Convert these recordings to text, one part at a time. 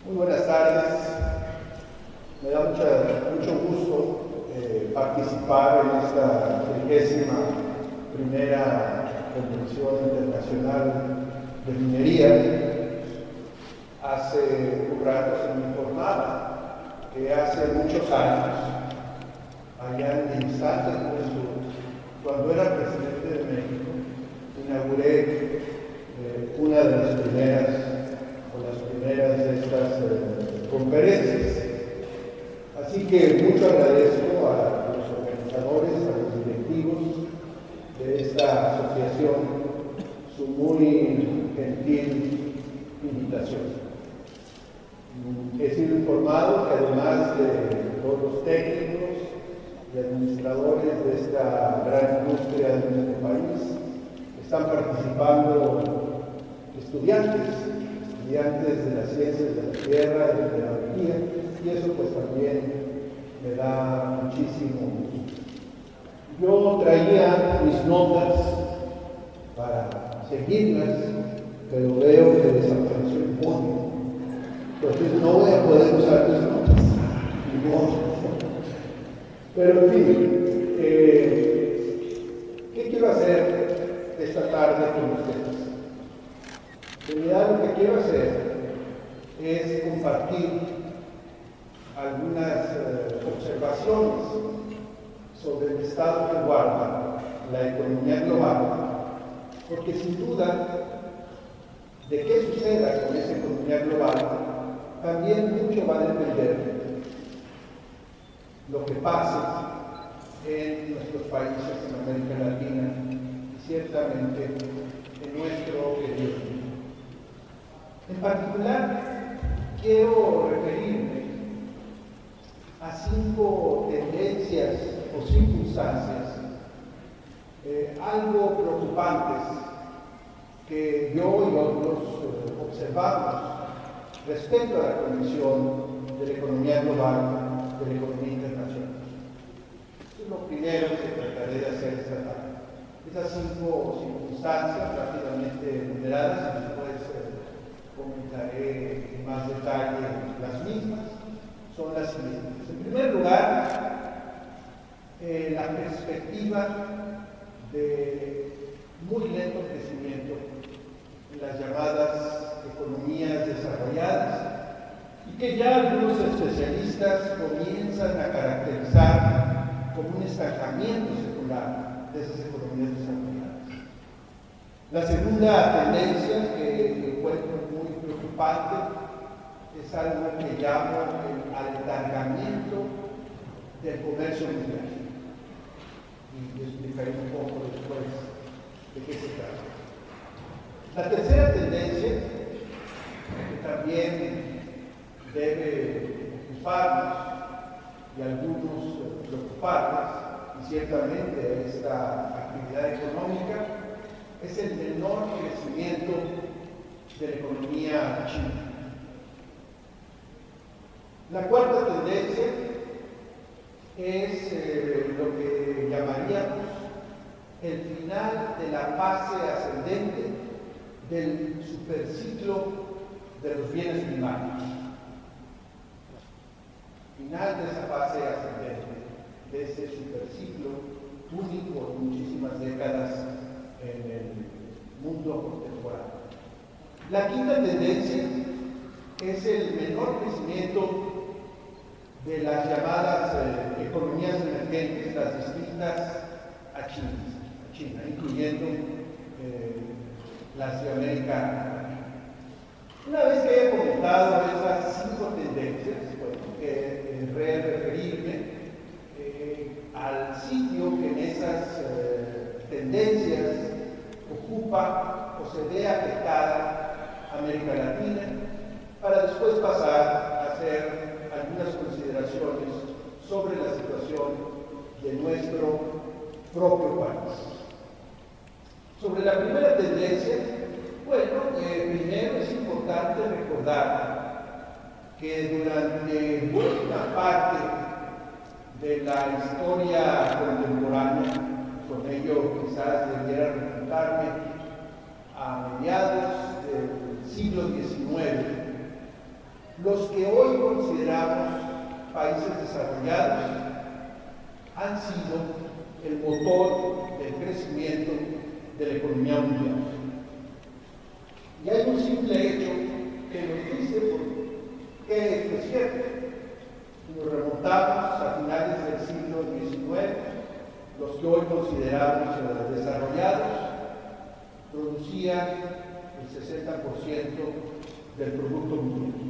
Muy buenas tardes. Me da mucho gusto participar en esta 31ª Convención Internacional de Minería. Hace un rato se me informaba que hace muchos años, allá en el instante de juventud, cuando era presidente de México, inauguré una de las primeras de estas conferencias. Así que mucho agradezco a los organizadores, a los directivos de esta asociación, su muy gentil invitación. He sido informado que además de todos los técnicos y administradores de esta gran industria de nuestro país, están participando estudiantes de las ciencias de la tierra y de la tecnología, y eso pues también me da muchísimo gusto. Yo traía mis notas para seguirlas, pero veo que desapareció el fondo, entonces no voy a poder usar mis notas. Pero en fin, ¿qué quiero hacer esta tarde con ustedes? En realidad lo que quiero hacer es compartir algunas observaciones sobre el estado que guarda la economía global, porque sin duda de qué suceda con esa economía global, también mucho va a depender lo que pase en nuestros países en América Latina y ciertamente en nuestro querido. En particular, quiero referirme a 5 tendencias o circunstancias algo preocupantes que yo y otros observamos respecto a la condición de la economía global, de la economía internacional. Eso es lo primero que trataré de hacer esta tarde. Esas 5 circunstancias rápidamente numeradas, y después comentaré en más detalle las mismas, son las siguientes. En primer lugar, la perspectiva de muy lento crecimiento en las llamadas economías desarrolladas, y que ya algunos especialistas comienzan a caracterizar como un estancamiento secular de esas economías desarrolladas. La segunda tendencia que encuentro muy preocupante es algo que llamo el alargamiento del comercio mundial. Y explicaré un poco después de qué se trata. La tercera tendencia, que también debe ocuparnos y algunos preocuparnos, y ciertamente esta actividad económica, es el menor crecimiento de la economía china. La cuarta tendencia es lo que llamaríamos el final de la fase ascendente del superciclo de los bienes primarios. Final de esa fase ascendente, de ese superciclo único en muchísimas décadas en el mundo contemporáneo. La quinta tendencia es el menor crecimiento de las llamadas economías emergentes, las distintas a China, incluyendo las de América Latina. Una vez que haya comentado esas 5 tendencias, querré referirme al sitio que en esas tendencias ocupa o se ve afectada América Latina, para después pasar a hacer algunas consideraciones sobre la situación de nuestro propio país. Sobre la primera tendencia, primero es importante recordar que durante buena parte de la historia contemporánea, con ello quizás debiera remontarme a mediados del siglo XIX, Los que hoy consideramos países desarrollados han sido el motor del crecimiento de la economía mundial. Y hay un simple hecho que nos dice que esto es cierto. Si nos remontamos a finales del siglo XIX, los que hoy consideramos desarrollados producían el 60% del Producto Mundial.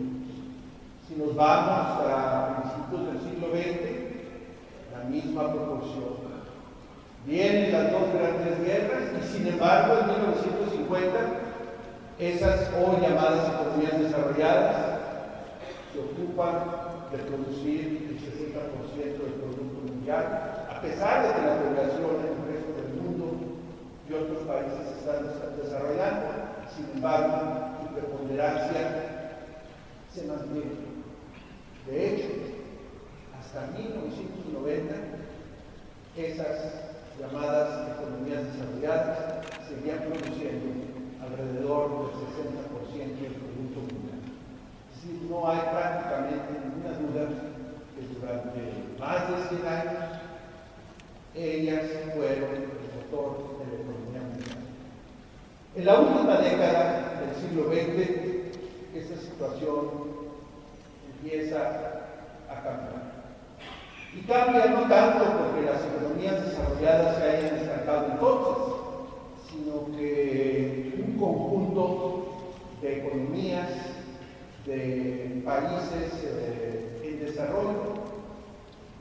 Si nos vamos a principios del siglo XX, la misma proporción. Vienen las dos grandes guerras y sin embargo en 1950 esas hoy llamadas economías desarrolladas se ocupan de producir el 60% del Producto Mundial, a pesar de que la población en el resto del mundo y otros países están desarrollando. Sin embargo, su preponderancia se mantiene. De hecho, hasta 1990, esas llamadas economías desarrolladas seguían produciendo alrededor del 60% del Producto Mundial. Es decir, no hay prácticamente ninguna duda que durante más de 100 años ellas fueron el motor de la economía mundial. En la última década del siglo XX, esta situación empieza a cambiar. Y cambia no tanto porque las economías desarrolladas se hayan estancado entonces, sino que un conjunto de economías de países en desarrollo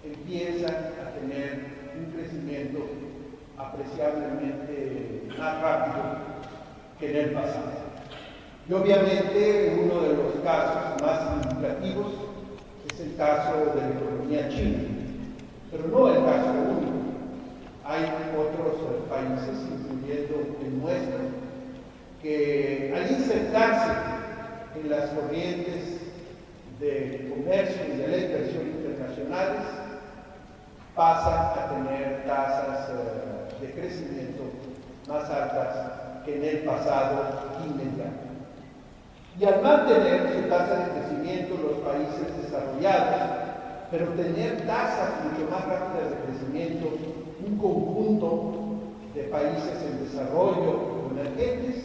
empiezan a tener un crecimiento apreciablemente más rápido que en el pasado. Y obviamente uno de los casos más significativos es el caso de la economía china, pero no el caso único. Hay otros países, incluyendo el nuestro, que al insertarse en las corrientes de comercio y de la inversión internacionales pasan a tener tasas de crecimiento más altas que en el pasado inmediato. Y al mantener su tasa de crecimiento los países desarrollados, pero tener tasas mucho más rápidas de crecimiento, un conjunto de países en desarrollo o emergentes,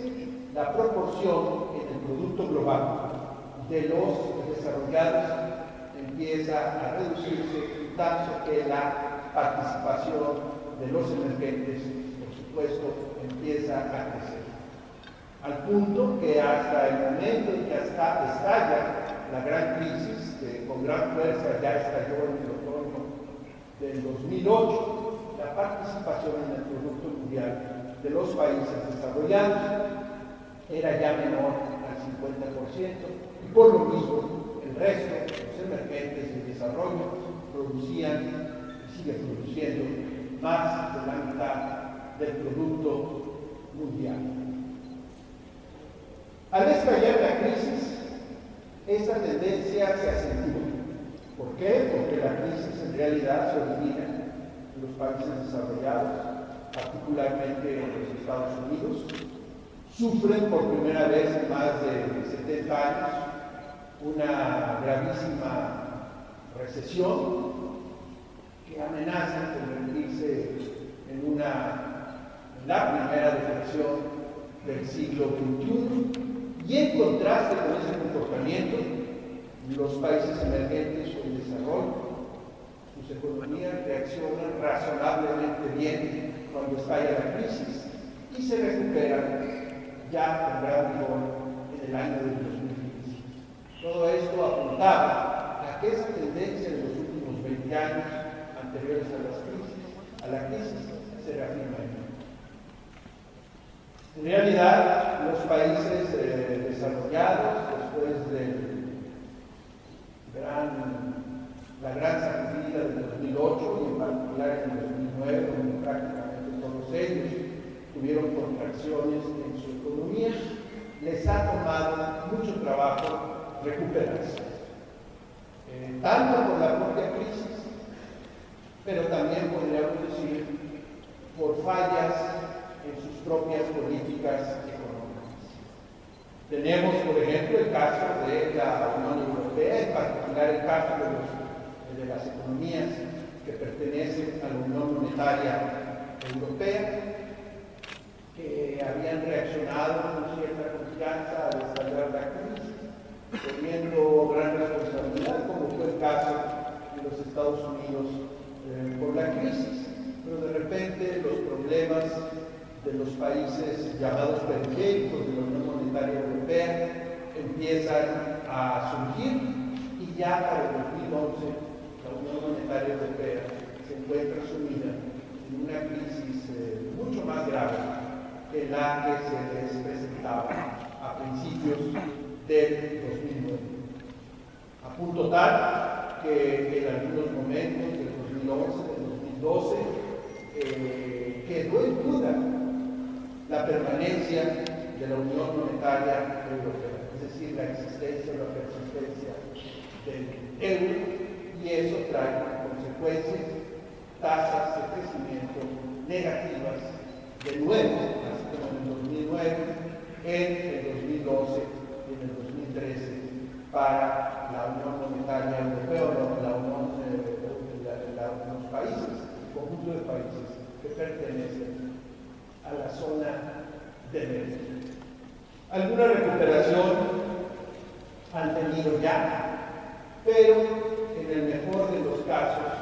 la proporción en el Producto Global de los desarrollados empieza a reducirse, tanto que la participación de los emergentes, por supuesto, empieza a crecer. Al punto que hasta el momento en que estalla la gran crisis, que con gran fuerza ya estalló en el otoño del 2008, la participación en el Producto Mundial de los países desarrollados era ya menor al 50%, y por lo mismo el resto, los emergentes en desarrollo, producían y siguen produciendo más de la mitad del Producto Mundial. Al estallar la crisis, esa tendencia se acentúa. ¿Por qué? Porque la crisis en realidad se origina en los países desarrollados, particularmente en los Estados Unidos. Sufren por primera vez en más de 70 años una gravísima recesión que amenaza convertirse en la primera depresión del siglo XXI. Y en contraste con ese comportamiento, los países emergentes o en desarrollo, sus economías reaccionan razonablemente bien cuando estalla la crisis y se recuperan ya con gran vigor en el año del 2015. Todo esto apuntaba a que esa tendencia de los últimos 20 años anteriores a la crisis se reafirma en ella. En realidad, los países desarrollados, después de la gran sacudida del 2008 y en particular en el 2009, donde prácticamente todos ellos tuvieron contracciones en su economía, les ha tomado mucho trabajo recuperarse. Tanto por la propia crisis, pero también podríamos decir por fallas en sus propias políticas económicas. Tenemos, por ejemplo, el caso de la Unión Europea, particular el caso de las economías que pertenecen a la Unión Monetaria Europea, que habían reaccionado con cierta confianza al estallar la crisis, teniendo gran responsabilidad, como fue el caso de los Estados Unidos por la crisis. Pero de repente los problemas de los países llamados periféricos de la Unión Monetaria Europea empiezan a surgir y ya para el 2011 la Unión Monetaria Europea se encuentra sumida en una crisis mucho más grave que la que se les presentaba a principios del 2009. A punto tal que en algunos momentos del 2011, del 2012, quedó en duda la permanencia de la Unión Monetaria Europea, es decir, la existencia o la persistencia del euro, y eso trae como consecuencias tasas de crecimiento negativas de nuevo, así como en el 2009, en el 2012 y en el 2013 para la Unión Monetaria Europea o la Unión, los países, el conjunto de países que pertenecen a la zona del euro. Alguna recuperación han tenido ya, pero en el mejor de los casos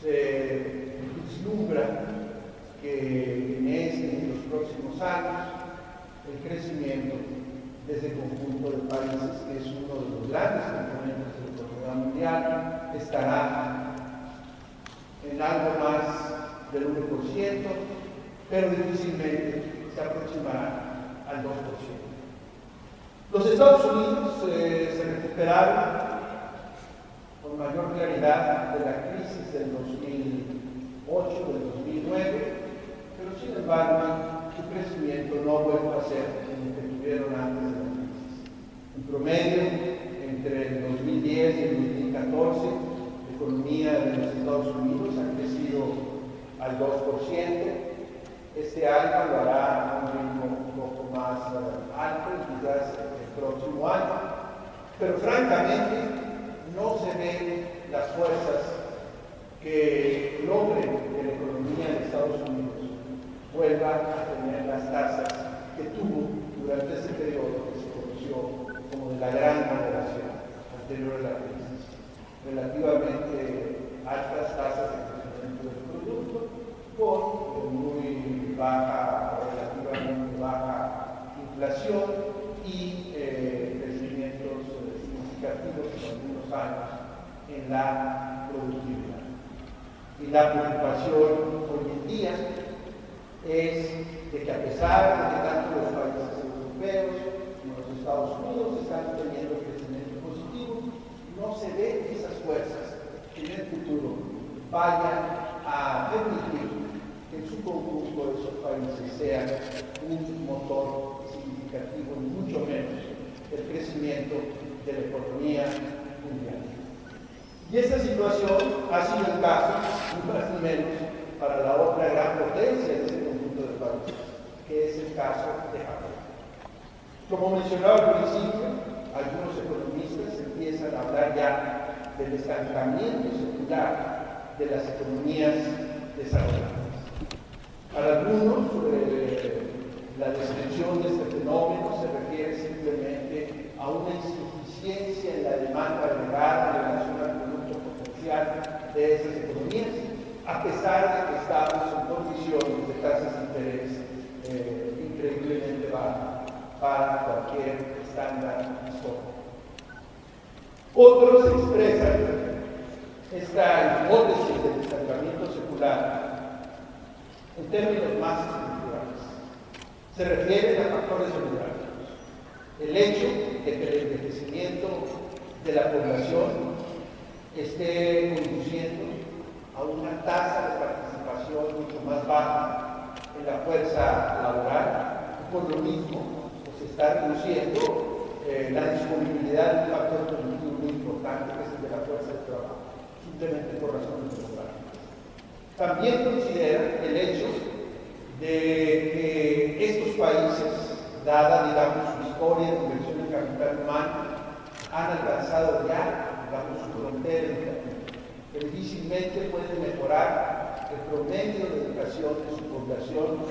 se vislumbra que en los próximos años el crecimiento de ese conjunto de países, que es uno de los grandes componentes de la economía mundial, estará en algo más del 1%, pero difícilmente se aproximará al 2%. Los Estados Unidos se recuperaron con mayor claridad de la crisis del 2008, del 2009, pero sin embargo su crecimiento no vuelve a ser el que tuvieron antes de la crisis. En promedio, entre el 2010 y el 2014, la economía de los Estados Unidos ha crecido al 2%. Este año lo hará a un ritmo un poco más alto, quizás el próximo año, pero francamente no se ven las fuerzas que logren que la economía de Estados Unidos vuelva a tener las tasas que tuvo durante ese periodo que se conoció como de la gran moderación anterior a la crisis, relativamente altas tasas de crecimiento del producto, con muy baja, relativamente baja inflación y crecimientos significativos en algunos años en la productividad. Y la preocupación hoy en día es de que a pesar de que tanto los países europeos como los Estados Unidos están teniendo crecimiento positivo, no se ven esas fuerzas que en el futuro vayan a permitir que en su conjunto esos países sean un motor significativo, ni mucho menos el crecimiento de la economía mundial. Y esta situación ha sido el caso, ni más ni menos, para la otra gran potencia de ese conjunto de países, que es el caso de Japón. Como mencionaba al principio, algunos economistas empiezan a hablar ya del estancamiento secular de las economías desarrolladas. Para algunos, la descripción de este fenómeno se refiere simplemente a una insuficiencia en la demanda agregada en relación al producto potencial de esas economías, a pesar de que estamos en condiciones de tasas de interés increíblemente bajas para cualquier estándar histórico. Otros expresan esta hipótesis del estancamiento secular en términos más estructurales. Se refieren a factores demográficos. El hecho de que el envejecimiento de la población esté conduciendo a una tasa de participación mucho más baja en la fuerza laboral, y por lo mismo se está reduciendo la disponibilidad de un factor productivo muy importante, que es el de la fuerza de trabajo, simplemente por razones demográficas. También considera el hecho de que estos países, dada, digamos, su historia de inversión en capital humano, han alcanzado ya, digamos, su frontera educativa, que difícilmente pueden mejorar el promedio de educación de su población,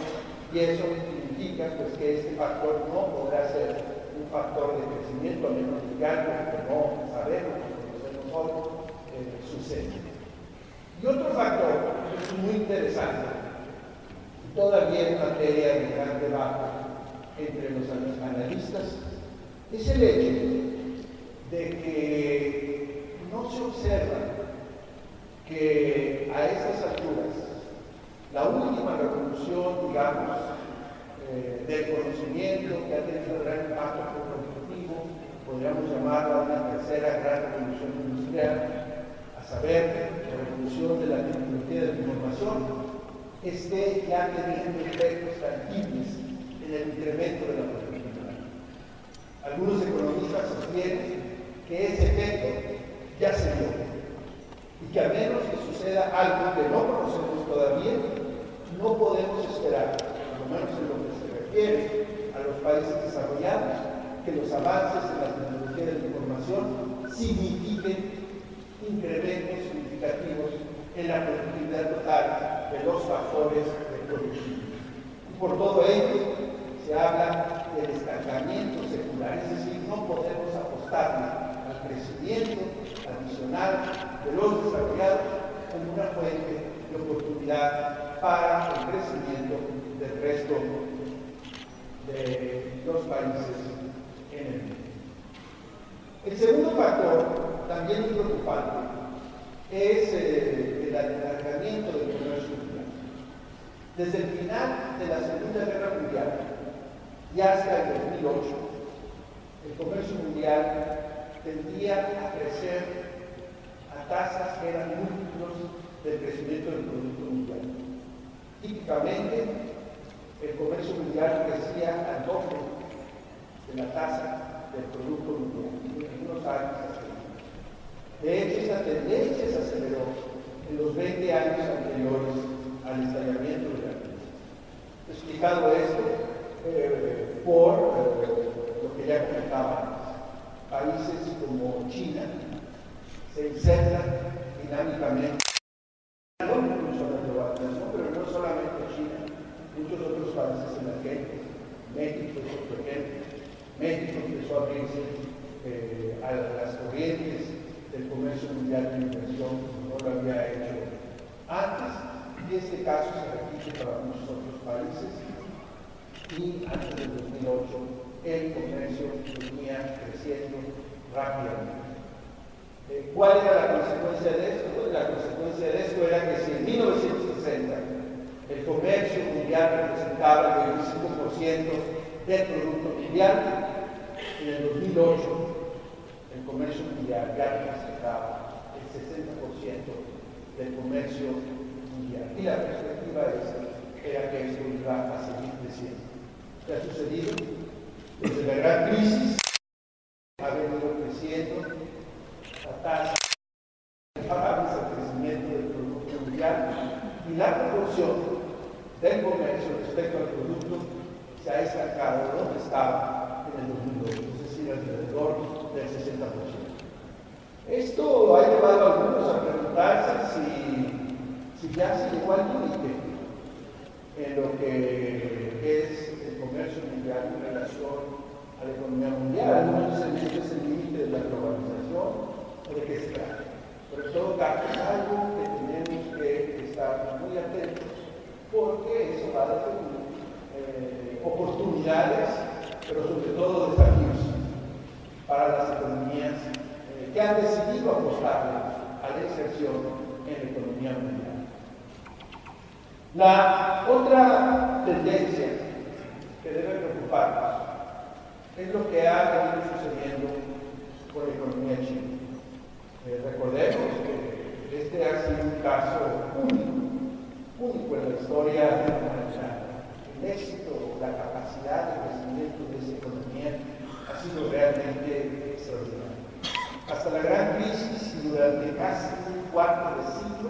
y eso significa pues, que este factor no podrá ser un factor de crecimiento, a menos que algo que no sabemos, que conocemos hoy, sucede. Y otro factor que es muy interesante, todavía en materia de gran debate entre los analistas, es el hecho de que no se observa que a estas alturas la última revolución, digamos, del conocimiento que ha tenido gran impacto productivo, podríamos llamarla una tercera gran revolución industrial, a saber, la revolución de la tecnología de la información, esté ya teniendo efectos tangibles en el incremento de la productividad. Algunos economistas sostienen que ese efecto ya se dio y que a menos que suceda algo que no conocemos todavía, no podemos esperar, por lo menos en lo que se refiere a los países desarrollados, que los avances en la tecnología de la información signifiquen incrementos significativos en la productividad total de los factores productivos. Y por todo ello, se habla del estancamiento secular, es decir, no podemos apostarle al crecimiento adicional de los desarrollados como una fuente de oportunidad para el crecimiento del resto de los países en el mundo. El segundo factor, también muy preocupante, es el alargamiento del comercio mundial. Desde el final de la Segunda Guerra Mundial y hasta el 2008, el comercio mundial tendía a crecer a tasas que eran múltiplos del crecimiento del Producto Mundial. Típicamente, el comercio mundial crecía al doble de la tasa del Producto Mundial, en unos años hasta ahí. De hecho, esta tendencia se aceleró en los 20 años anteriores al estallamiento de la crisis. Explicado esto por lo que ya comentaba, países como China se insertan dinámicamente, incluso la globalización, pero no solamente China, muchos otros países emergentes, México es otro ejemplo. México empezó a abrirse a las corrientes del comercio mundial de inversión, como no lo había hecho antes, y este caso se repite para muchos otros países, y antes del 2008 el comercio venía creciendo rápidamente. ¿Cuál era la consecuencia de esto? Pues la consecuencia de esto era que si en 1960 el comercio mundial representaba el 25% del Producto Mundial, en el 2008 el comercio mundial ya representaba el 60% del comercio mundial. Y la perspectiva era que esto iba a seguir creciendo. ¿Qué ha sucedido? Desde la gran crisis ha venido creciendo la tasa imparables al crecimiento del Producto Mundial, y la proporción del comercio respecto al producto se ha estancado donde estaba en el 2002, es decir, alrededor del 60%. Esto ha llevado a algunos a preguntarse si ya se llegó al límite en lo que es el comercio mundial en relación a la economía mundial. Algunos dicen que es el límite de la globalización, o de qué se trata. Pero en todo caso es algo que tenemos que estar muy atentos, porque eso va a definir oportunidades, pero sobre todo desafíos para las economías que han decidido apostar a la inserción en la economía mundial. La otra tendencia que debe preocuparnos es lo que ha venido sucediendo con la economía china. Recordemos que este ha sido un caso único en la historia de la humanidad. El éxito, la capacidad de crecimiento de esa economía ha sido realmente extraordinario. Hasta la gran crisis y durante casi un cuarto de siglo,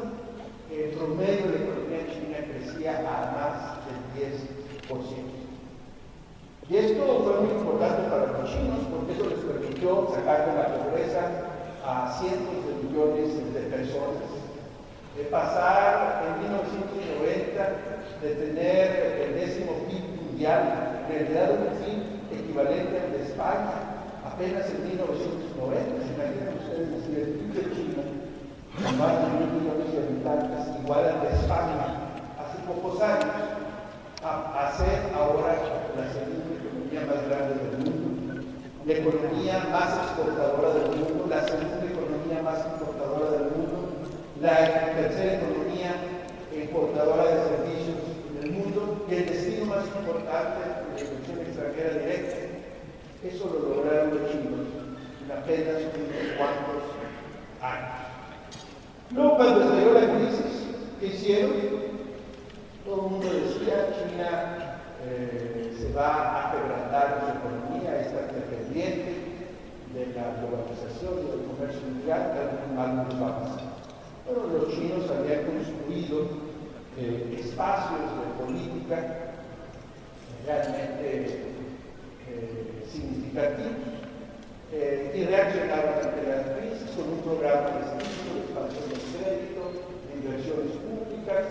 el promedio de la economía china crecía a más del 10%. Y esto fue muy importante para los chinos porque eso les permitió sacar de la pobreza a cientos de millones de personas. De pasar en 1990 de tener el 10º PIB mundial, en realidad un PIB equivalente al de España, apenas en 1990. ¿Se imaginan ustedes decir el PIB de China, con más de 1.000 millones de habitantes, igual al de España hace pocos años, a ser ahora la segunda economía más grande del mundo, la economía más exportadora del mundo, la segunda economía más importadora del mundo, la tercera economía importadora de servicios en el mundo y el destino más importante de la inversión extranjera directa. Eso lo lograron los chinos en apenas unos cuantos años. Luego, cuando estalló la crisis, ¿qué hicieron? Todo el mundo decía China se va a quebrantar su economía, está dependiente de la globalización y del comercio mundial, que algo mal nos va a pasar. Bueno, los chinos habían construido espacios de política realmente significativos y reaccionaron ante la crisis con un programa de estímulo, de expansión del crédito, de inversiones públicas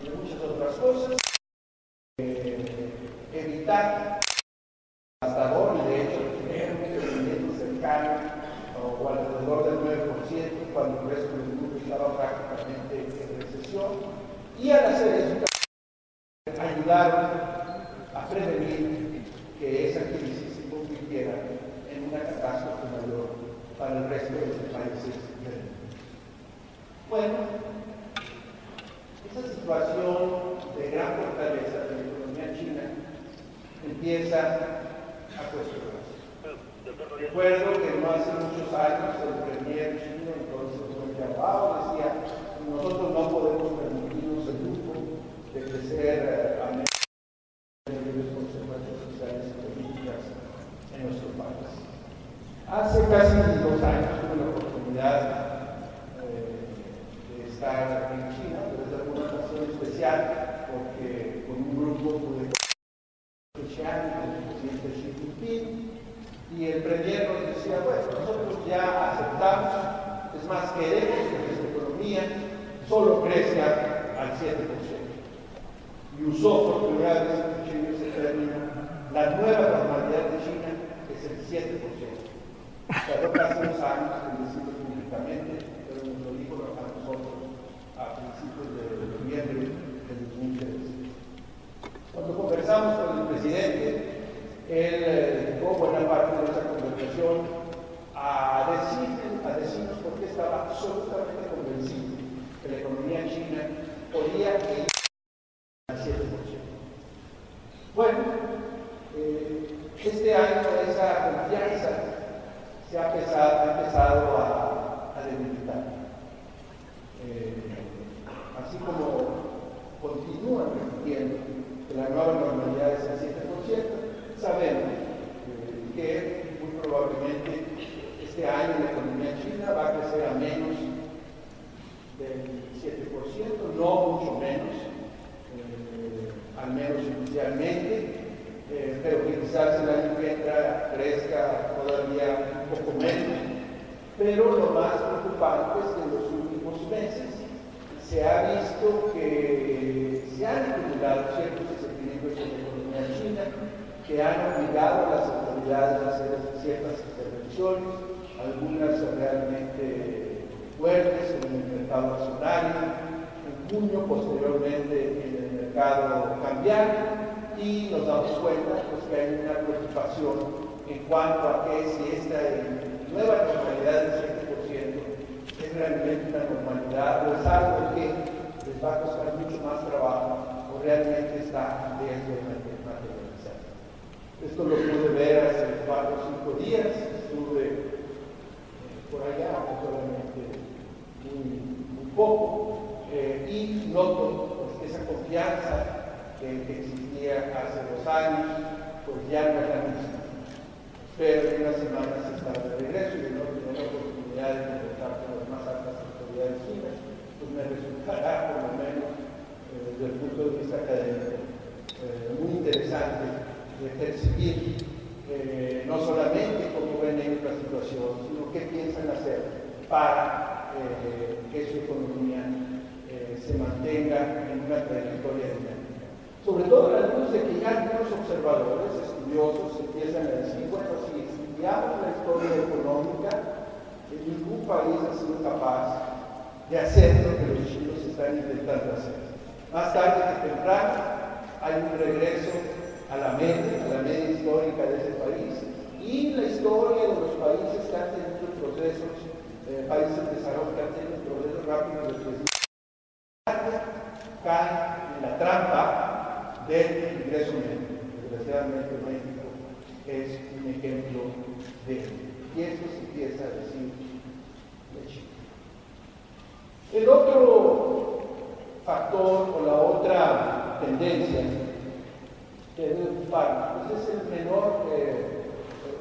y de muchas otras cosas. Evitar hasta ahora, de hecho, tener un crecimiento cercano o alrededor del 9%, cuando el resto del mundo estaba prácticamente en recesión, y al hacer eso ayudaron a prevenir que esa crisis se convirtiera en una catástrofe mayor para el resto de los países del mundo. Bueno, esa situación de gran fortaleza de la economía china empieza a cuestionarse. Recuerdo que no hace muchos años el premier chino, entonces Wen Jiabao, decía: nosotros no podemos permitirnos el lujo de crecer a menos de las consecuencias sociales y políticas en nuestro país. Hace casi 2 años tuve la oportunidad de estar en China, pero es alguna ocasión especial porque con un grupo pude especial del presidente Xi Jinping, y el premier nos decía: bueno, nosotros ya aceptamos, es más, queremos que nuestra economía solo crezca al 7%. Y usó por primera vez ese término, la nueva normalidad de China es el 7%. Tardó casi 2 años en decirlo públicamente, pero nos lo dijo a nosotros a principios de noviembre del 2013. Cuando conversamos con el presidente, él dedicó buena parte de esa conversación a decirnos por qué estaba absolutamente convencido que la economía china podía ir al 7%. Bueno, este año esa confianza se ha empezado a debilitar. Así como continúan repitiendo que la nueva normalidad es el 7%, sabemos que muy probablemente este año la economía china va a crecer a menos del 7%, no mucho menos, al menos inicialmente, pero que quizás el año que entra crezca todavía un poco menos. Pero lo más preocupante es que en los últimos meses se ha visto que se han acumulado ciertos desequilibrios en la economía china que han obligado a las autoridades a hacer ciertas intervenciones, algunas realmente fuertes en el mercado accionario, en junio, posteriormente en el mercado cambiario, y nos damos cuenta pues, que hay una preocupación en cuanto a que si esta nueva normalidad del 7% es realmente una normalidad o es algo que les va a costar mucho más trabajo o realmente está en riesgo de materializar. Esto lo pude ver hace 4 o 5 días, estuve por allá, solamente muy poco, y noto pues, que esa confianza que existía hace 2 años, pues ya no es la misma. Espero que en unas semanas estar de regreso y de no tener la oportunidad de conversar con las más altas autoridades chinas, pues me resultará, por lo menos, desde el punto de vista académico, muy interesante de percibir para que su economía se mantenga en una trayectoria dinámica. Sobre todo a la luz de que ya algunos observadores, estudiosos, empiezan a decir, bueno, si estudiamos la historia económica, ningún país ha sido capaz de hacer lo que los chinos están intentando hacer. Más tarde que temprano hay un regreso a la media histórica de ese país, y la historia de los países que han tenido procesos, países de desarrollo que han tenido procesos rápidos de crecimiento, caen en la trampa del ingreso medio. Desgraciadamente México es un ejemplo de ello. Y esto se empieza a decir de Chile. El otro factor o la otra tendencia que debe ocuparnos pues es el menor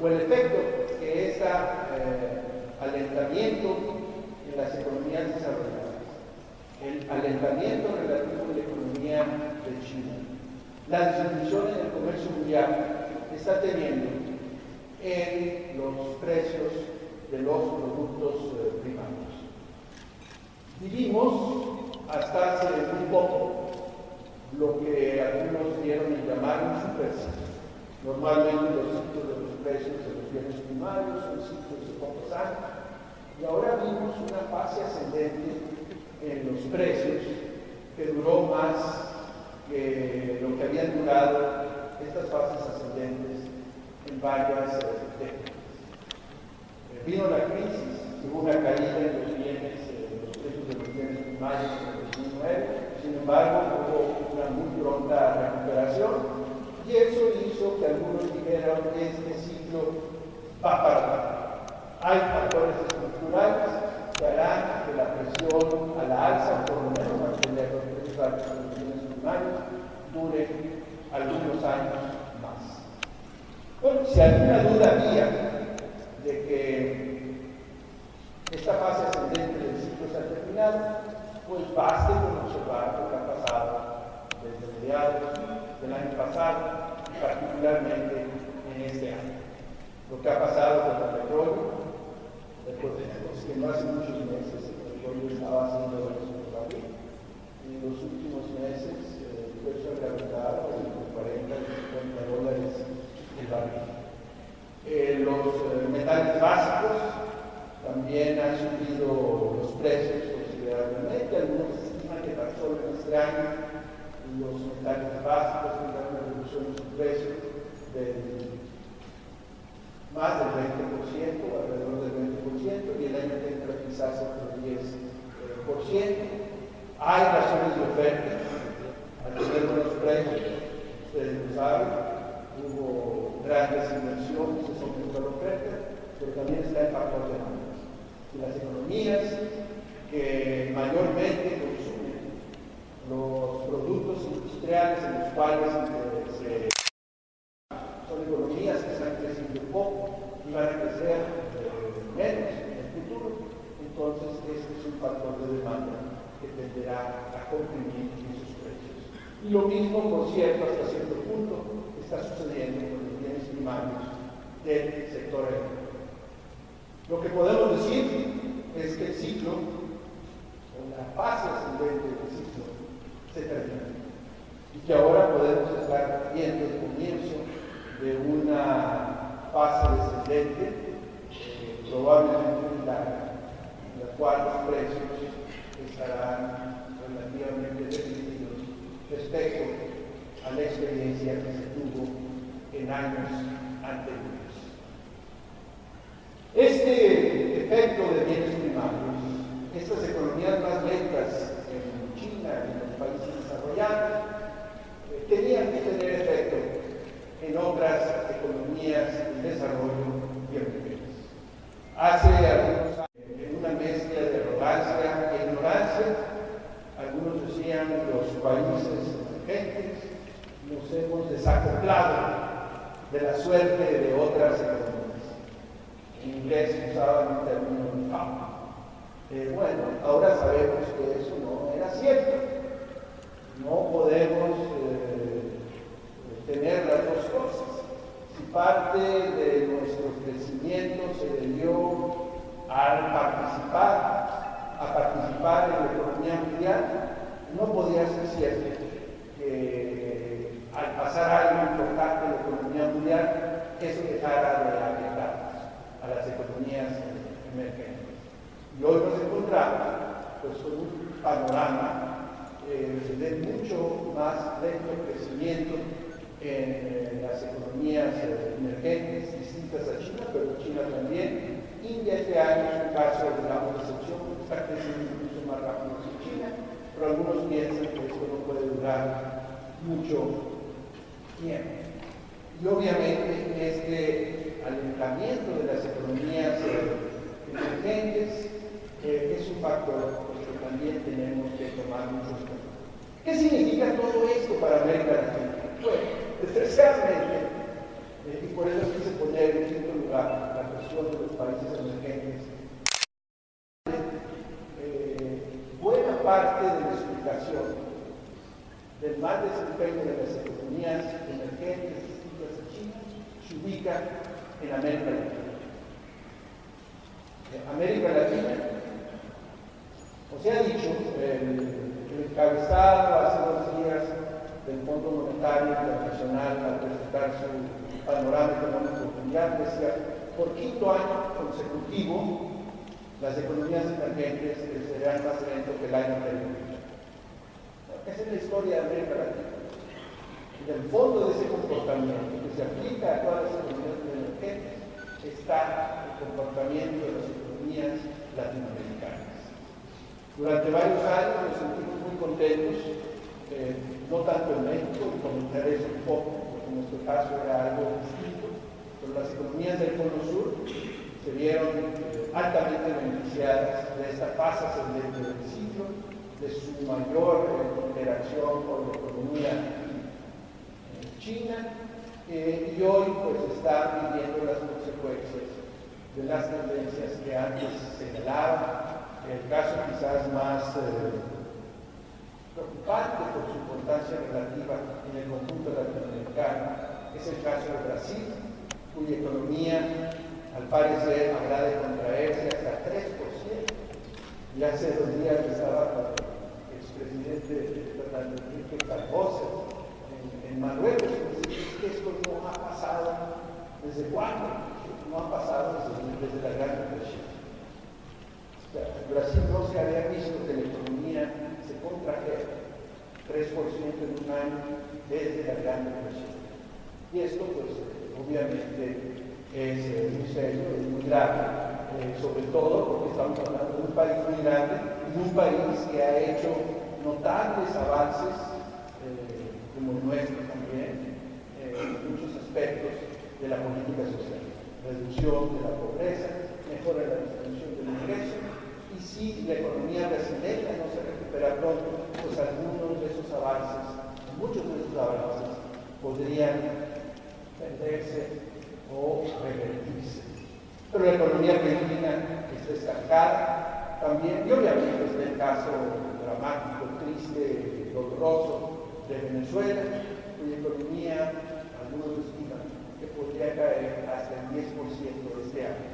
o el efecto que este alentamiento en las economías desarrolladas, el alentamiento relativo de la economía de China, la disminución en el comercio mundial está teniendo en los precios de los productos primarios. Vivimos hasta hace muy poco lo que algunos dieron en llamar un superciclo. Normalmente los ciclos de los precios de los bienes primarios son ciclos de pocos años, y ahora vimos una fase ascendente en los precios que duró más que lo que habían durado estas fases ascendentes en varias décadas. Vino la crisis, hubo una caída en los bienes, los precios de los bienes primarios en el 2009, sin embargo hubo una muy pronta recuperación, y eso hizo que algunos dijeran que este ciclo va para atrás. Hay factores estructurales que harán que la presión a la alza, por lo menos mantener los precios altos de los bienes primarios, dure algunos años más. Bueno, si alguna duda había de que esta fase ascendente del ciclo se ha terminado, pues baste con observar lo que ha pasado desde mediados del año pasado, y particularmente en este año. Lo que ha pasado con el petróleo, recordemos que no hace muchos meses el petróleo estaba haciendo $1 el barril, y en los últimos meses el precio ha gravitado entre $40 y $50 el barril. Los metales básicos también han subido los precios considerablemente. Algunos estiman que tan solo en este año los metales básicos tendrán una reducción en su precio de más del 20%, alrededor del 20%, y el año que entra quizás otro 10%. Hay razones de oferta, al tener buenos precios, ustedes lo saben, hubo grandes inversiones, eso aumentó la oferta, pero también está el factor de demanda. Y las economías que mayormente consumen los productos industriales en los cuales son economías que están creciendo poco y van a crecer menos en el futuro. Entonces, este es un factor de demanda que tenderá a comprimir esos precios. Y lo mismo, por cierto, hasta cierto punto, está sucediendo con los bienes primarios del sector eléctrico. Lo que podemos decir es que el ciclo, o la fase ascendente del ciclo, se termina. Y que ahora podemos estar viendo el comienzo de una fase descendente, probablemente muy larga, en la cual los precios estarán relativamente definidos respecto a la experiencia que se tuvo en años anteriores. Este efecto de bienes primarios, estas economías más lentas en China y en los países desarrollados, tenían que tener efecto en otras economías en desarrollo y emergentes. Hace algunos años, en una mezcla de arrogancia e ignorancia, algunos decían que los países emergentes nos hemos desacoplado de la suerte de otras economías. En inglés usaban el término "pump". Bueno, ahora sabemos que eso no era cierto. No podemos tener las dos cosas. Si parte de nuestro crecimiento se debió al participar en la economía mundial, no podía ser cierto que al pasar algo importante en la economía mundial, eso dejara de afectar a las economías emergentes. Y hoy nos encontramos pues, con un panorama de mucho más lento crecimiento en las economías emergentes distintas a China, pero China también. India este año es un caso, digamos, de excepción, está creciendo mucho más rápido que China, pero algunos piensan que esto no puede durar mucho tiempo. Y obviamente este alentamiento de las economías emergentes es un factor que también tenemos que tomar mucho en cuenta. ¿Qué significa todo esto para América Latina? Bueno, desgraciadamente, y por eso quise poner en quinto lugar la cuestión de los países emergentes, buena parte de la explicación del mal desempeño de las economías emergentes distintas a China se ubica en América Latina. América Latina, o se ha dicho, el encabezado hace 2 días del Fondo Monetario Internacional al presentar su panorama económico mundial decía, por 5º año consecutivo, las economías emergentes crecerán más lento que el año anterior. Esa es la historia de América Latina. Y en el fondo de ese comportamiento que se aplica a todas las economías emergentes está el comportamiento de las economías latinoamericanas. Durante varios años nos sentimos muy contentos, no tanto en México, y comentaré eso un poco, porque en nuestro caso era algo distinto, pero las economías del Cono Sur se vieron altamente beneficiadas de esta fase ascendente del ciclo, de su mayor interacción con la economía china, y hoy pues están viviendo las consecuencias de las tendencias que antes señalaban. El caso quizás más preocupante por su importancia relativa en el conjunto latinoamericano es el caso de Brasil, cuya economía al parecer habrá de contraerse hasta 3%. Y hace 2 días estaba con el expresidente Fernando Enrique Cardoso en Marruecos, y dice que esto no ha pasado desde cuándo, no ha pasado desde la Gran Depresión. Brasil no se había visto que la economía se contrajera 3% en un año desde la Gran Depresión. Y esto, pues, obviamente es muy serio, es muy grave, sobre todo porque estamos hablando de un país muy grande y un país que ha hecho notables avances, como el nuestro también, en muchos aspectos de la política social. Reducción de la pobreza, mejora de la distribución del ingreso. Y si la economía brasileña no se recupera pronto, pues algunos de esos avances, muchos de esos avances, podrían perderse o revertirse. Pero la economía argentina está estancada también, y obviamente está el caso dramático, triste, doloroso de Venezuela, cuya economía, algunos estiman que podría caer hasta el 10% este año.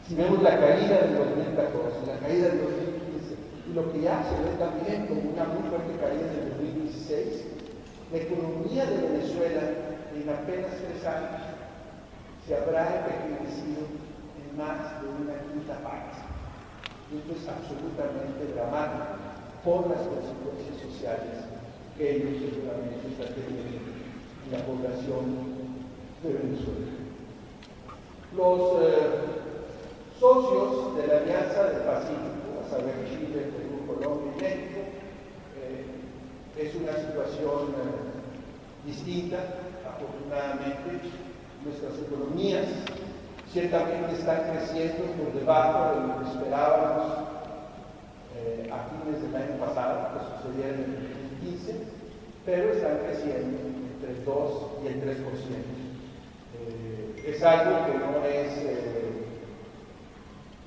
Si vemos la caída del 2014, la caída del 2015, y lo que ya se ve también como una muy fuerte caída del 2016, la economía de Venezuela en apenas 3 años se habrá envejecido en más de 1/5 parte. Esto es absolutamente dramático por las consecuencias sociales que ellos seguramente están teniendo en la población de Venezuela. Los socios de la Alianza del Pacífico, a saber Chile, Perú, Colombia y México, es una situación distinta, afortunadamente. Nuestras economías ciertamente están creciendo por debajo de lo que esperábamos a fines del año pasado, que sucediera en el 2015, pero están creciendo entre el 2 y el 3%. Es algo que no es,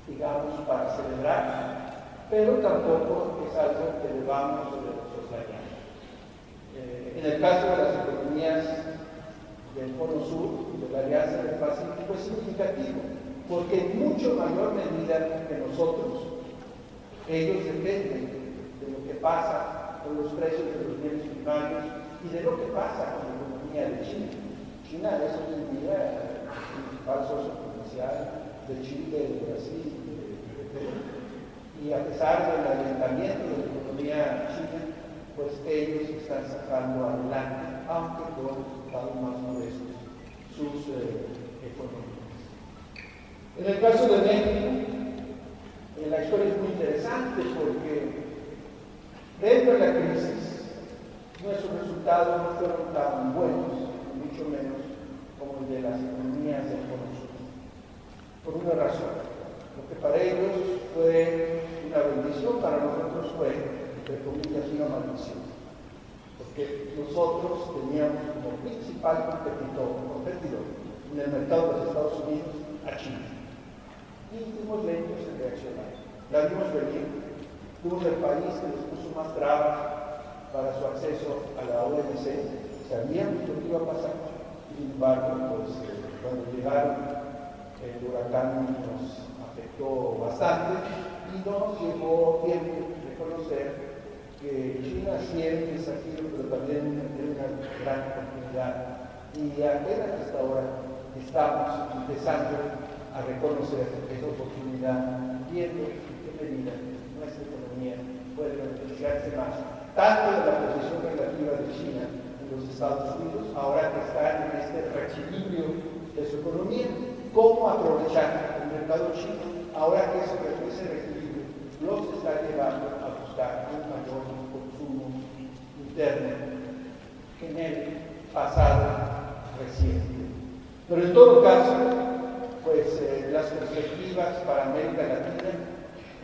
digamos, para celebrar, pero tampoco es algo que debamos soslayar. En el caso de las economías del Cono Sur, de la Alianza del Pacífico, es significativo porque en mucho mayor medida que nosotros, ellos dependen de lo que pasa con los precios de los bienes primarios y de lo que pasa con la economía de China. China es hoy en día el principal socio comercial de Chile, de Brasil, de Perú. Y a pesar del alentamiento de la economía china, pues ellos están sacando adelante, aunque con resultados más modestos, sus economías. En el caso de México, la historia es muy interesante porque dentro de la crisis nuestros resultados no fueron tan buenos, mucho menos como el de las economías del Cono Sur, por una razón. Lo que para ellos fue una bendición, para nosotros fue, entre comillas, una maldición. Porque nosotros teníamos como principal competidor en el mercado de los Estados Unidos a China. Y fuimos lentos en reaccionar. La vimos venir. Fuimos el país que les puso más trabas para su acceso a la OMC. Sabíamos lo que iba a pasar. Sin embargo, pues, cuando llegaron, el huracán nos afectó bastante y nos llevó tiempo reconocer que China sí era un desafío, pero también era una gran oportunidad. Y apenas hasta ahora estamos empezando a reconocer esa oportunidad, viendo en qué medida nuestra economía puede beneficiarse más, tanto de la posición relativa de China en los Estados Unidos, ahora que están en este reequilibrio de su economía, como aprovechar el mercado chino, ahora que ese reequilibrio los está llevando a buscar un mayor consumo interno que en el pasado reciente. Pero en todo caso, pues las perspectivas para América Latina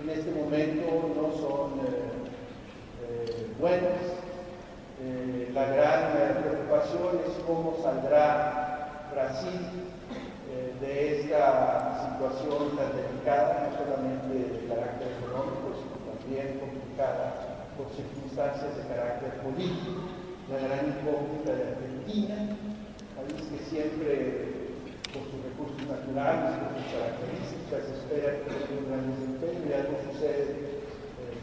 en este momento no son buenas. La gran preocupación es cómo saldrá Brasil de esta situación tan delicada, no solamente de carácter económico, sino también complicada por circunstancias de carácter político. La gran incógnita de Argentina, país que siempre, por sus recursos naturales, por sus características, espera que tenga un gran desempeño y algo sucede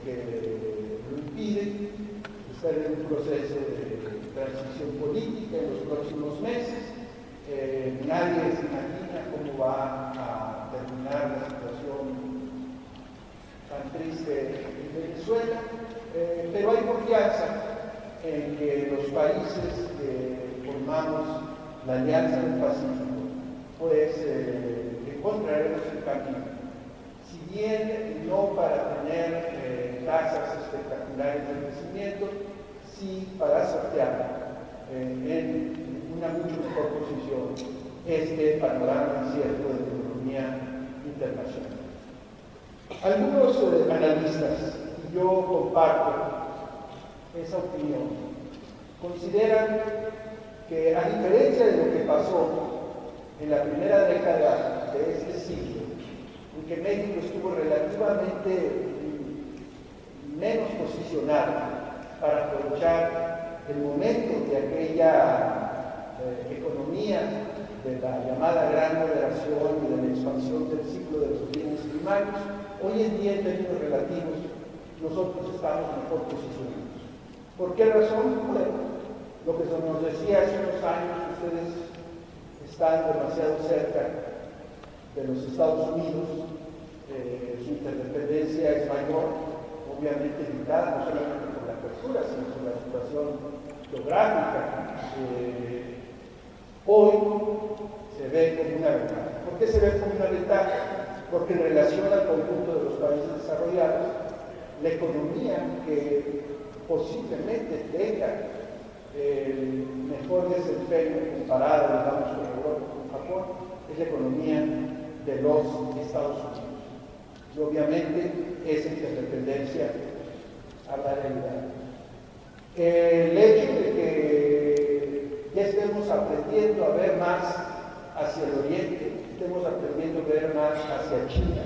que lo impide. Está en un proceso de transición política en los próximos meses. Nadie se imagina cómo va a terminar la situación tan triste en Venezuela, pero hay confianza en que los países que formamos la Alianza del Pacífico, pues encontraremos el camino. Si bien no para tener tasas espectaculares de crecimiento, sí para sortear en una mucho mejor posición este panorama incierto de la economía internacional. Algunos analistas, y yo comparto esa opinión, consideran que a diferencia de lo que pasó en la primera década de este siglo, en que México estuvo relativamente menos posicionado para aprovechar el momento de aquella economía de la llamada gran moderación y de la expansión del ciclo de los bienes primarios, hoy en día en términos relativos nosotros estamos mejor posicionados. ¿Por qué razón? Bueno, lo que se nos decía hace unos años, ustedes están demasiado cerca de los Estados Unidos, su interdependencia es mayor, obviamente limitada no solamente por la apertura, sino por la situación geográfica. Hoy se ve como una ventaja. ¿Por qué se ve como una ventaja? Porque en relación al conjunto de los países desarrollados, la economía que posiblemente tenga el mejor desempeño comparado, digamos, con Europa, con Japón, es la economía de los Estados Unidos. Y obviamente esa interdependencia habla de realidad. El hecho de que ya estemos aprendiendo a ver más hacia el oriente, estemos aprendiendo a ver más hacia China,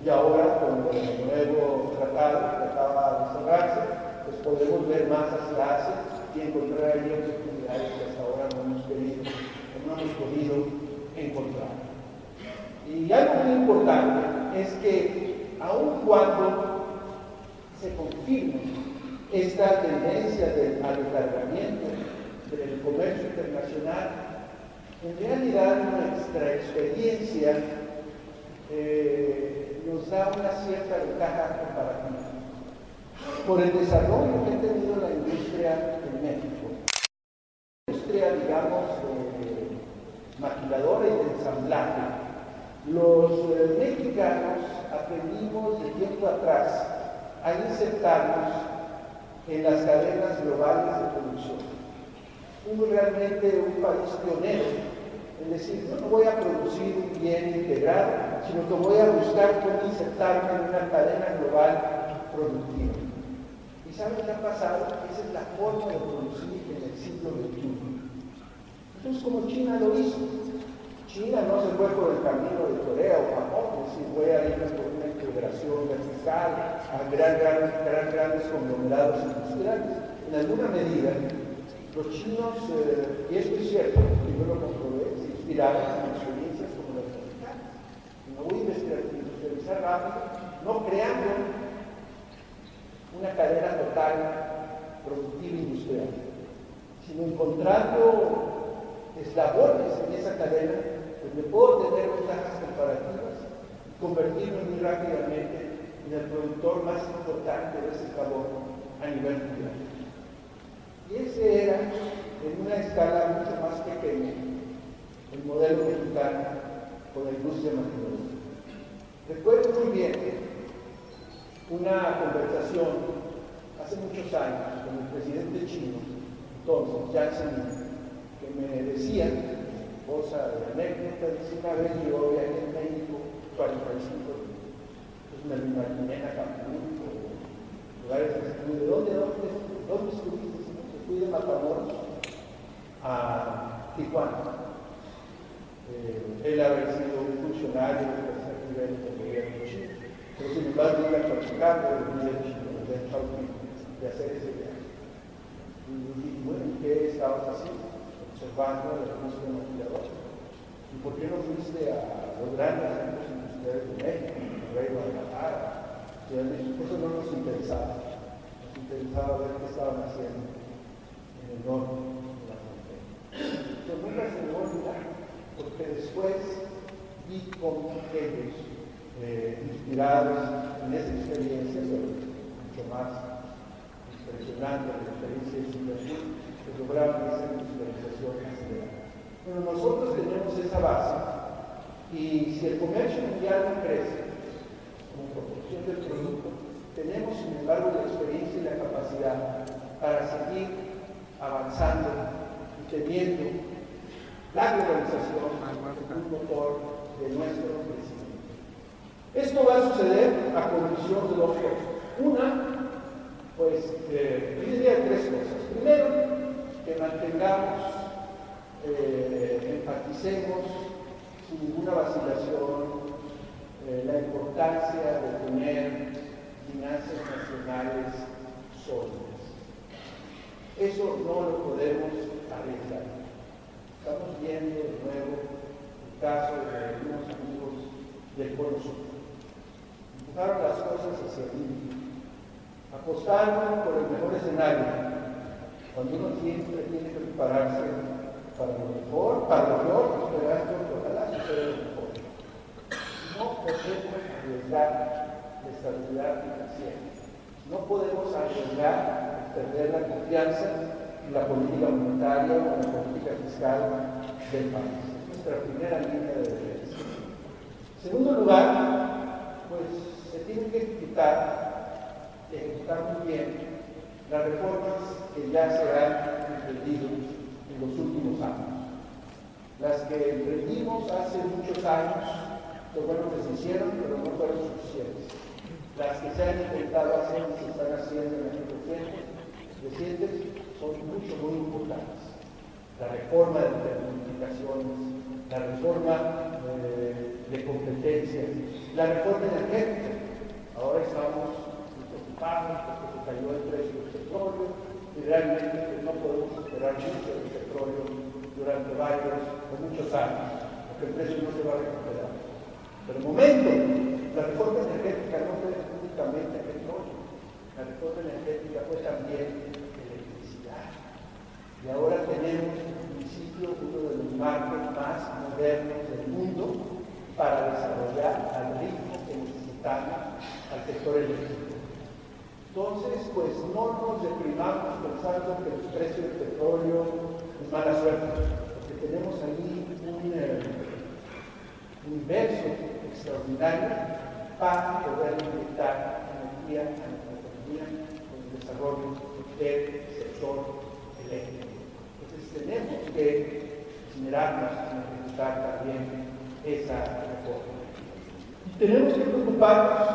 y ahora con el nuevo tratado que acaba de cerrarse, pues podemos ver más hacia Asia y encontrar ahí oportunidades que hasta ahora no hemos podido encontrar. Y algo muy importante es que aun cuando se confirme esta tendencia al alargamiento del comercio internacional, en realidad nuestra experiencia nos da una cierta ventaja comparativa por el desarrollo que ha tenido la industria en México. La industria, digamos, maquiladora y de ensamblaje. Los mexicanos aprendimos de tiempo atrás a insertarnos en las cadenas globales de producción. Fuimos realmente un país pionero en decir, yo no voy a producir un bien integrado, sino que voy a buscar cómo insertarme en una cadena global productiva. ¿Y saben qué ha pasado? Esa es la forma de producir en el siglo XXI. Entonces, como China lo hizo, China no se fue por el camino de Corea o Japón, es decir, fue a ir por una integración vertical a grandes conglomerados industriales. En alguna medida, los chinos, y esto es cierto, porque yo lo comprobé, se inspiraron en experiencias como las mexicanas. Me voy a industrializar rápido, no creando una cadena total productiva industrial, sino encontrando eslabones en esa cadena donde puedo tener ventajas comparativas y convertirme muy rápidamente en el productor más importante de ese eslabón a nivel mundial. Y ese era, en una escala mucho más pequeña, el modelo mexicano con la industria maquiladora. Recuerdo muy bien una conversación hace muchos años con el presidente chino, entonces, Jiang Zemin, que me decía, cosa de anécdota, dice, una vez yo viajé en México 45 días, entonces me lo imaginé en Acapulco, lugares de ¿dónde estuviste? Fui de Matamoros a Tijuana. Él había sido un funcionario de tercer nivel del gobierno chino, pero sin embargo iba a practicar el nivel chino, de Chongqing, de hacer ese viaje. Y dije, bueno, ¿qué estabas haciendo? Observando la industria maquiladora. ¿Y por qué no fuiste a los grandes centros industriales de México, Monterrey, Guadalajara? Eso no nos interesaba. Nos interesaba ver qué estaban haciendo en el norte de la frontera. Pero nunca se me va a olvidar, porque después vi cómo ellos, inspirados en esa experiencia, pero mucho más impresionante la experiencia de Singapur, que lograron esa industrialización acelerada. Bueno, nosotros tenemos esa base, y si el comercio mundial no crece como proporción del producto, tenemos sin embargo la experiencia y la capacidad para seguir avanzando y teniendo la globalización como un motor de nuestro crecimiento. Esto va a suceder a condición de dos cosas. Una, pues, yo diría tres cosas. Primero, que mantengamos, enfaticemos sin ninguna vacilación la importancia de tener finanzas nacionales sólidas. Eso no lo podemos arriesgar. Estamos viendo de nuevo el caso de algunos amigos del Polo Sur. Empujaron las cosas hacia allí. Apostaron por el mejor escenario, cuando uno siempre tiene que prepararse para lo mejor, para lo peor, esperando que ojalá suceda lo mejor. No podemos arriesgar la estabilidad financiera. No podemos arriesgar perder la confianza en la política monetaria o en la política fiscal del país. Es nuestra primera línea de defensa. En segundo lugar, pues se tiene que ejecutar muy bien las reformas que ya se han emprendido en los últimos años. Las que emprendimos hace muchos años, lo bueno que se hicieron, pero no fueron suficientes. Las que se han intentado hacer y se están haciendo en estos recientes son muy importantes. La reforma de telecomunicaciones, la reforma de competencias, la reforma energética. Ahora estamos porque se cayó el precio del petróleo y realmente no podemos esperar mucho del petróleo durante varios o muchos años, porque el precio no se va a recuperar. Pero momento, la reforma energética no fue únicamente petróleo, la reforma energética fue también electricidad. Y ahora tenemos en principio uno de los marcos más modernos del mundo para desarrollar al ritmo que necesitamos al sector eléctrico. Entonces, pues no nos deprimamos pensando que el precio del petróleo es mala suerte, porque tenemos ahí un universo extraordinario para poder inyectar energía a nuestra economía con el desarrollo del sector eléctrico. Entonces tenemos que esmerarnos en ejecutar también esa reforma. Y tenemos que preocuparnos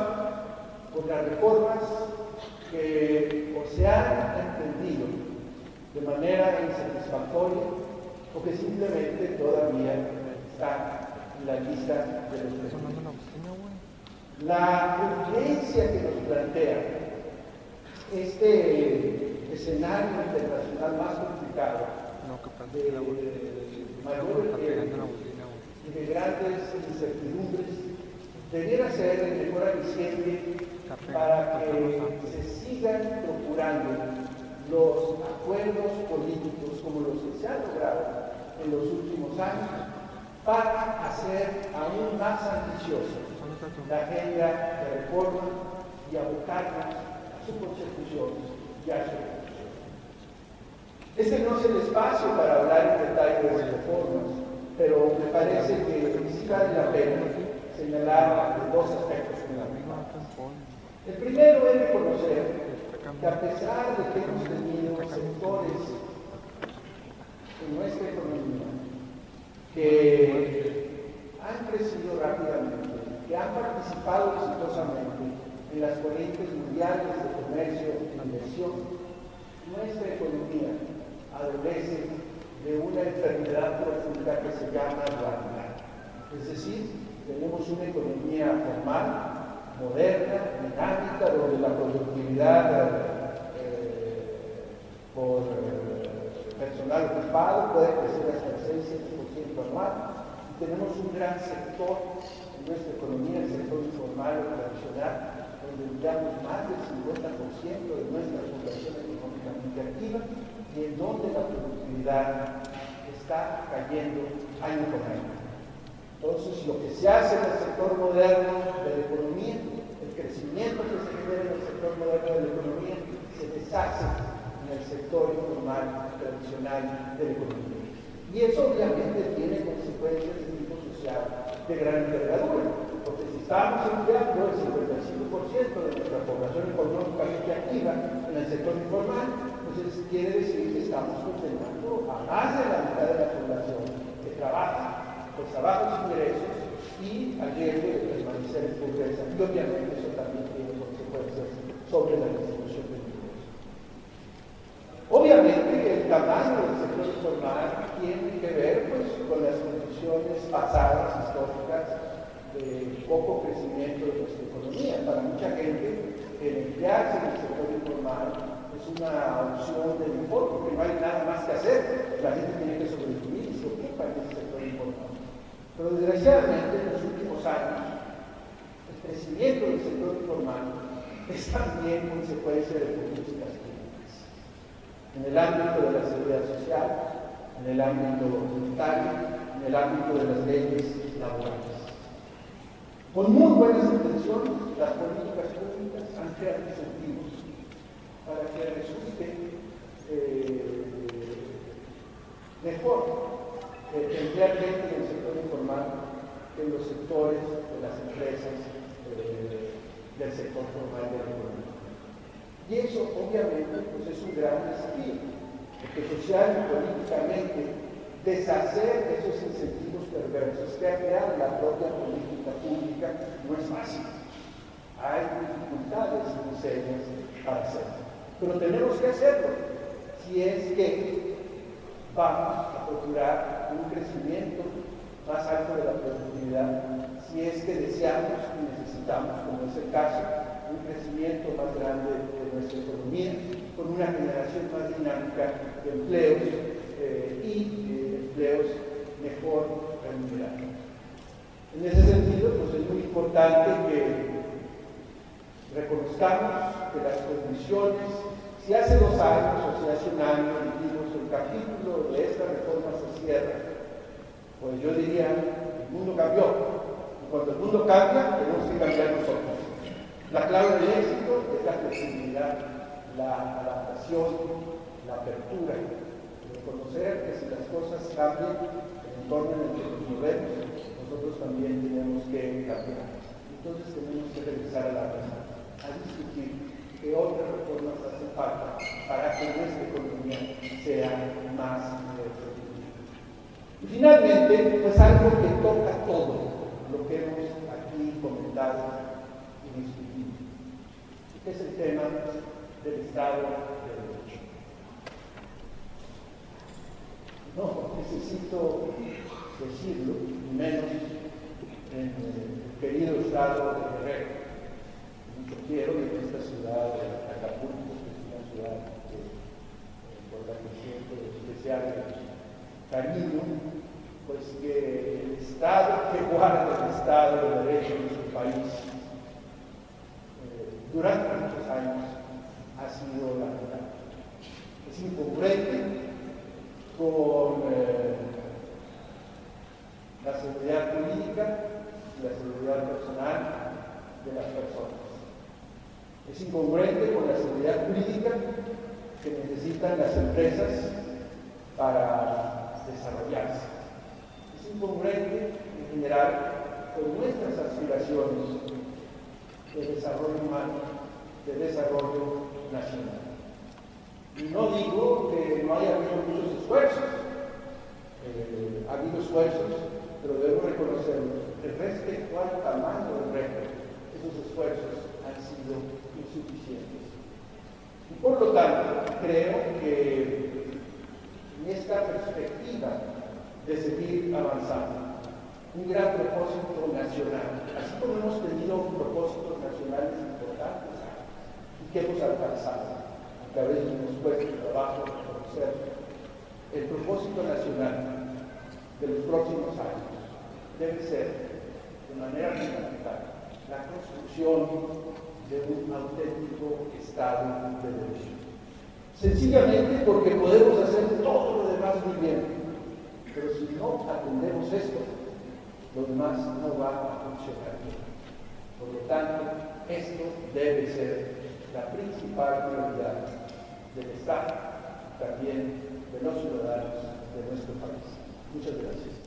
por las reformas que o se han entendido de manera insatisfactoria o que simplemente todavía están en la lista de los pendientes. La urgencia que nos plantea este escenario internacional más complicado de mayor y de grandes incertidumbres debiera ser el mejor aliciente para que se sigan procurando los acuerdos políticos como los que se han logrado en los últimos años para hacer aún más ambiciosa la agenda de reforma y abocarnos a su consecución y a su ejecución. Este no es el espacio para hablar en detalle de las reformas, pero me parece que sí vale la pena señalar dos aspectos fundamentales. El primero es reconocer que a pesar de que hemos tenido sectores en nuestra economía que han crecido rápidamente, que han participado exitosamente en las corrientes mundiales de comercio e inversión, nuestra economía adolece de una enfermedad profunda que se llama dualidad. Es decir, tenemos una economía formal, moderna, dinámica, donde la productividad por personal ocupado puede crecer hasta el 6-7% anual. Y tenemos un gran sector en nuestra economía, el sector informal o tradicional, donde empleamos más del 50% de nuestra población económicamente activa y en donde la productividad está cayendo año con año. Entonces, lo que se hace en el sector moderno de la economía, el crecimiento que se genera en el sector moderno de la economía, se deshace en el sector informal tradicional de la economía. Y eso obviamente tiene consecuencias de tipo social de gran envergadura, porque si estamos empleando el 55% de nuestra población económicamente activa en el sector informal, pues quiere decir que estamos condenando a más de la mitad de la población que trabaja pues a bajos ingresos y al riesgo de permanecer en pobreza. Y obviamente eso también tiene consecuencias sobre la distribución de ingresos. Obviamente que el tamaño del sector informal tiene que ver pues, con las condiciones pasadas, históricas, de poco crecimiento de nuestra economía. Para mucha gente, el emplearse en el sector informal es una opción de mejor, porque no hay nada más que hacer. La gente tiene que sobrevivir y se ocupa en ese sector informal. Pero desgraciadamente en los últimos años el crecimiento del sector informal es también consecuencia de políticas públicas. En el ámbito de la seguridad social, en el ámbito tributario, en el ámbito de las leyes laborales. Con muy buenas intenciones, las políticas públicas han creado incentivos para que resulte mejor emplear gente en el sector informal que en los sectores de las empresas del sector formal de la economía. Y eso obviamente pues, es un gran desafío, porque social y políticamente deshacer esos incentivos perversos que ha creado la propia política pública no es fácil. Hay dificultades muy serias para hacerlo. Pero tenemos que hacerlo si es que vamos a procurar un crecimiento más alto de la productividad, si es que deseamos y necesitamos, como es el caso, un crecimiento más grande de nuestra economía, con una generación más dinámica de empleos y empleos mejor remunerados. En ese sentido, pues es muy importante que reconozcamos que las condiciones, si hace 2 años o si hace 1 año dijimos el capítulo de esta reforma se cierra, pues yo diría, el mundo cambió. Y cuando el mundo cambia, tenemos que cambiar nosotros. La clave del éxito es la flexibilidad, la adaptación, la apertura, reconocer que si las cosas cambian, el entorno en el que nos movemos, nosotros también tenemos que cambiar. Entonces tenemos que regresar a la mesa, a discutir qué otras reformas hacen falta para que nuestra economía sea más productiva. Y finalmente, pues algo que toca todo lo que hemos aquí comentado y discutido, que es el tema del Estado de Derecho. No necesito decirlo, ni menos en el querido Estado de Guerrero. Mucho quiero de esta ciudad de Acapulco, que es una ciudad por la que siento especial cariño, pues que el Estado que guarda el Estado de Derecho en su país durante muchos años ha sido lamentable. Es incongruente con la seguridad jurídica y la seguridad personal de las personas. Es incongruente con la seguridad jurídica que necesitan las empresas para desarrollarse. Es incongruente en general con nuestras aspiraciones de desarrollo humano, de desarrollo nacional. Y no digo que no haya habido muchos esfuerzos, ha habido esfuerzos, pero debemos reconocerlo. Respecto al tamaño del reto, esos esfuerzos han sido insuficientes. Y por lo tanto, creo que en esta perspectiva de seguir avanzando, un gran propósito nacional, así como hemos tenido propósitos nacionales importantes y que hemos alcanzado, que a veces nos cuesta trabajo reconocer, el propósito nacional de los próximos años debe ser, de manera fundamental, la construcción de un auténtico Estado de Derecho. Sencillamente porque podemos hacer todo lo demás muy bien, pero si no atendemos esto, lo demás no va a funcionar bien. Por lo tanto, esto debe ser la principal prioridad del Estado, también de los ciudadanos de nuestro país. Muchas gracias.